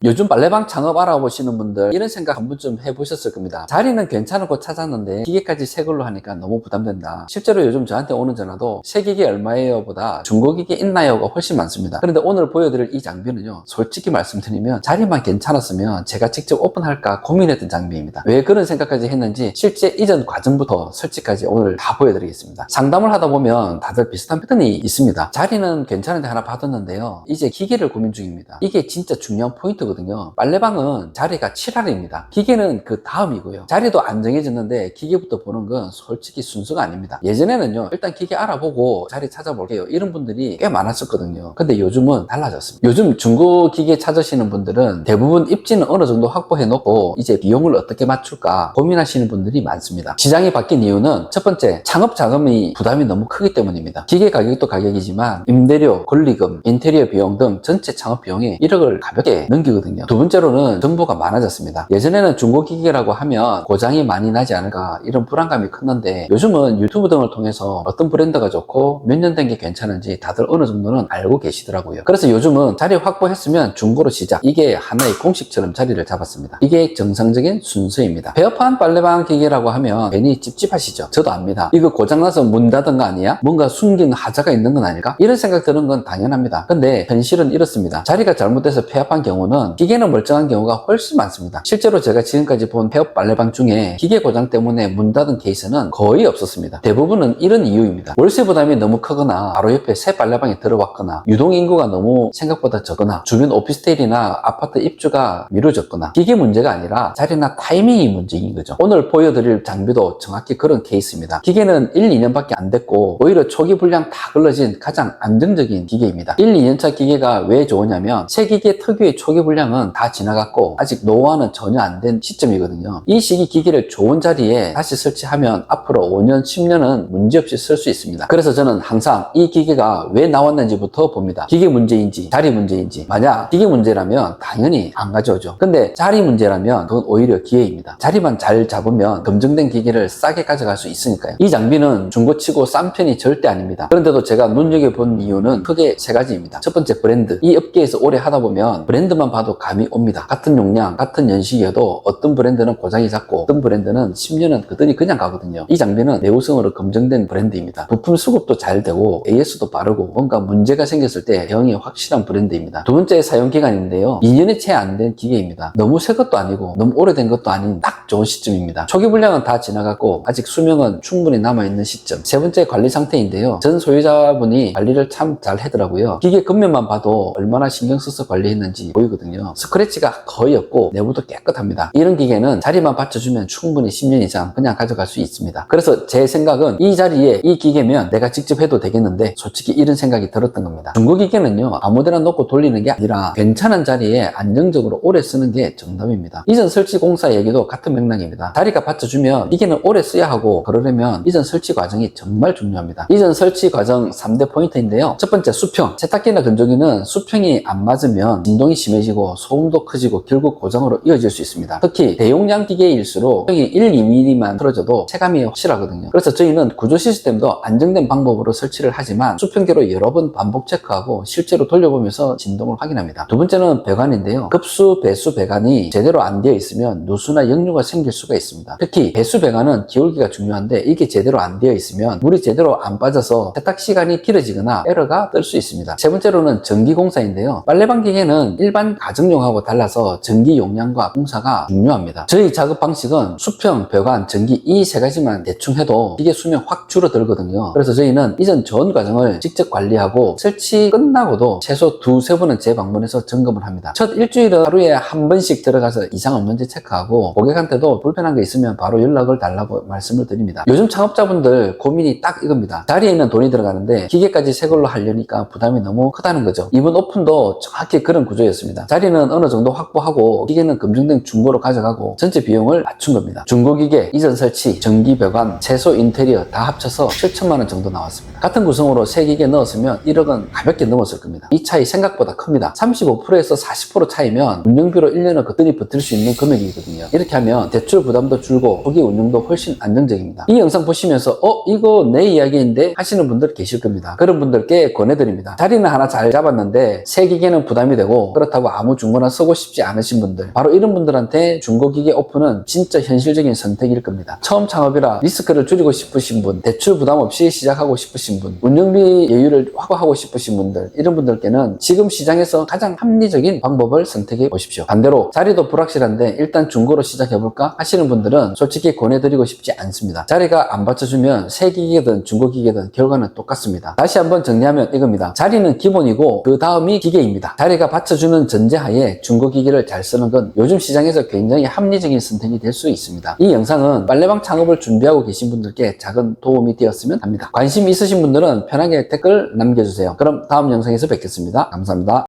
요즘 빨래방 창업 알아보시는 분들 이런 생각 한 번쯤 해보셨을 겁니다. 자리는 괜찮은 곳 찾았는데 기계까지 새 걸로 하니까 너무 부담된다. 실제로 요즘 저한테 오는 전화도 새 기계 얼마예요 보다 중고 기계 있나요가 훨씬 많습니다. 그런데 오늘 보여드릴 이 장비는요, 솔직히 말씀드리면 자리만 괜찮았으면 제가 직접 오픈할까 고민했던 장비입니다. 왜 그런 생각까지 했는지 실제 이전 과정부터 설치까지 오늘 다 보여드리겠습니다. 상담을 하다 보면 다들 비슷한 패턴이 있습니다. 자리는 괜찮은데 하나 받았는데요, 이제 기계를 고민 중입니다. 이게 진짜 중요한 포인트거든요. 빨래방은 자리가 7할입니다. 기계는 그 다음이고요. 자리도 안 정해졌는데 기계부터 보는 건 솔직히 순서가 아닙니다. 예전에는요, 일단 기계 알아보고 자리 찾아볼게요, 이런 분들이 꽤 많았었거든요. 근데 요즘은 달라졌습니다. 요즘 중고 기계 찾으시는 분들은 대부분 입지는 어느 정도 확보해 놓고 이제 비용을 어떻게 맞출까 고민하시는 분들이 많습니다. 시장이 바뀐 이유는 첫 번째, 창업 자금이 부담이 너무 크기 때문입니다. 기계 가격도 가격이지만 임대료, 권리금, 인테리어 비용 등 전체 창업 비용이 1억을 가볍게 넘기거든요. 두 번째로는 정보가 많아졌습니다. 예전에는 중고기계라고 하면 고장이 많이 나지 않을까 이런 불안감이 컸는데 요즘은 유튜브 등을 통해서 어떤 브랜드가 좋고 몇 년 된 게 괜찮은지 다들 어느 정도는 알고 계시더라고요. 그래서 요즘은 자리 확보했으면 중고로 시작, 이게 하나의 공식처럼 자리를 잡았습니다. 이게 정상적인 순서입니다. 폐업한 빨래방 기계라고 하면 괜히 찝찝하시죠? 저도 압니다. 이거 고장나서 문 닫은 거 아니야? 뭔가 숨긴 하자가 있는 건 아닐까? 이런 생각 드는 건 당연합니다. 근데 현실은 이렇습니다. 자리가 잘못돼서 폐업한 경우는 기계는 멀쩡한 경우가 훨씬 많습니다. 실제로 제가 지금까지 본 폐업 빨래방 중에 기계 고장 때문에 문 닫은 케이스는 거의 없었습니다. 대부분은 이런 이유입니다. 월세 부담이 너무 크거나 바로 옆에 새 빨래방에 들어왔거나 유동인구가 너무 생각보다 적거나 주변 오피스텔이나 아파트 입주가 미뤄졌거나 기계 문제가 아니라 자리나 타이밍이 문제인 거죠. 오늘 보여드릴 장비도 정확히 그런 케이스입니다. 기계는 1, 2년밖에 안 됐고 오히려 초기 불량 다 걸러진 가장 안정적인 기계입니다. 1, 2년차 기계가 왜 좋으냐면 새 기계 특유의 초기 불량은 다 지나갔고 아직 노후화는 전혀 안 된 시점이거든요. 이 시기 기계를 좋은 자리에 다시 설치하면 앞으로 5년, 10년은 문제없이 쓸 수 있습니다. 그래서 저는 항상 이 기계가 왜 나왔는지부터 봅니다. 기계 문제인지 자리 문제인지. 만약 기계 문제라면 당연히 안 가져오죠. 근데 자리 문제라면 그건 오히려 기회입니다. 자리만 잘 잡으면 검증된 기계를 싸게 가져갈 수 있으니까요. 이 장비는 중고치고 싼 편이 절대 아닙니다. 그런데도 제가 눈여겨본 이유는 크게 세 가지입니다. 첫 번째, 브랜드. 이 업계에서 오래 하다 보면 브랜드만 봐도 감이 옵니다. 같은 용량, 같은 연식이어도 어떤 브랜드는 고장이 작고 어떤 브랜드는 10년은 그더니 그냥 가거든요. 이 장비는 내구성으로 검증된 브랜드입니다. 부품 수급도 잘 되고 AS도 빠르고 뭔가 문제가 생겼을 때 대응이 확실한 브랜드입니다. 두 번째, 사용 기간인데요, 2년이 채 안 된 기계입니다. 너무 새 것도 아니고 너무 오래된 것도 아닌 딱 좋은 시점입니다. 초기 불량은 다 지나갔고 아직 수명은 충분히 남아있는 시점. 세 번째, 관리 상태인데요, 전 소유자분이 관리를 참 잘 하더라고요. 기계 겉면만 봐도 얼마나 신경 써서 관리했는지 보이거든요. 스크래치가 거의 없고 내부도 깨끗합니다. 이런 기계는 자리만 받쳐주면 충분히 10년 이상 그냥 가져갈 수 있습니다. 그래서 제 생각은 이 자리에 이 기계면 내가 직접 해도 되겠는데 솔직히 이런 생각이 들었던 겁니다. 중고기계는요, 아무데나 놓고 돌리는 게 아니라 괜찮은 자리에 안정적으로 오래 쓰는 게 정답입니다. 이전 설치 공사 얘기도 같은 맥락입니다. 자리가 받쳐주면 기계는 오래 써야 하고 그러려면 이전 설치 과정이 정말 중요합니다. 이전 설치 과정 3대 포인트인데요, 첫 번째, 수평. 세탁기나 건조기는 수평이 안 맞으면 진동이 심해지고 소음도 커지고 결국 고장으로 이어질 수 있습니다. 특히 대용량 기계일수록 수평이 1, 2mm만 틀어져도 체감이 확실하거든요. 그래서 저희는 구조 시스템도 안정된 방법으로 설치를 하지만 수평계로 여러 번 반복 체크하고 실제로 돌려보면서 진동을 확인합니다. 두 번째는 배관인데요, 급수, 배수 배관이 제대로 안 되어 있으면 누수나 역류가 생길 수가 있습니다. 특히 배수 배관은 기울기가 중요한데 이게 제대로 안 되어 있으면 물이 제대로 안 빠져서 세탁 시간이 길어지거나 에러가 뜰 수 있습니다. 세 번째로는 전기 공사인데요, 빨래방 기계는 일반 가정용하고 달라서 전기 용량과 공사가 중요합니다. 저희 작업 방식은 수평, 배관, 전기 이 세 가지만 대충 해도 기계 수명 확 줄어들거든요. 그래서 저희는 이전 전 과정을 직접 관리하고 설치 끝나고도 최소 2-3번은 재방문해서 점검을 합니다. 첫 일주일은 하루에 한 번씩 들어가서 이상 없는지 체크하고 고객한테도 불편한 게 있으면 바로 연락을 달라고 말씀을 드립니다. 요즘 창업자분들 고민이 딱 이겁니다. 자리에 있는 돈이 들어가는데 기계까지 새 걸로 하려니까 부담이 너무 크다는 거죠. 이번 오픈도 정확히 그런 구조였습니다. 자리는 어느 정도 확보하고 기계는 검증된 중고로 가져가고 전체 비용을 맞춘 겁니다. 중고기계, 이전 설치, 전기 배관, 최소 인테리어 다 합쳐서 7천만 원 정도 나왔습니다. 같은 구성으로 새 기계 넣었으면 1억은 가볍게 넘었을 겁니다. 이 차이 생각보다 큽니다. 35%에서 40% 차이면 운영비로 1년을 거뜬히 버틸 수 있는 금액이거든요. 이렇게 하면 대출 부담도 줄고 초기 운영도 훨씬 안정적입니다. 이 영상 보시면서 이거 내 이야기인데 하시는 분들 계실 겁니다. 그런 분들께 권해드립니다. 자리는 하나 잘 잡았는데 새 기계는 부담이 되고 그렇다고 아무 아무 중고나 쓰고 싶지 않으신 분들, 바로 이런 분들한테 중고기계 오픈은 진짜 현실적인 선택일 겁니다. 처음 창업이라 리스크를 줄이고 싶으신 분, 대출 부담 없이 시작하고 싶으신 분, 운영비 여유를 확보하고 싶으신 분들, 이런 분들께는 지금 시장에서 가장 합리적인 방법을 선택해 보십시오. 반대로 자리도 불확실한데 일단 중고로 시작해볼까 하시는 분들은 솔직히 권해드리고 싶지 않습니다. 자리가 안 받쳐주면 새 기계든 중고 기계든 결과는 똑같습니다. 다시 한번 정리하면 이겁니다. 자리는 기본이고 그 다음이 기계입니다. 자리가 받쳐주는 전제하에 중고 기계를 잘 쓰는 건 요즘 시장에서 굉장히 합리적인 선택이 될 수 있습니다. 이 영상은 빨래방 창업을 준비하고 계신 분들께 작은 도움이 되었으면 합니다. 관심 있으신 분들은 편하게 댓글 남겨주세요. 그럼 다음 영상에서 뵙겠습니다. 감사합니다.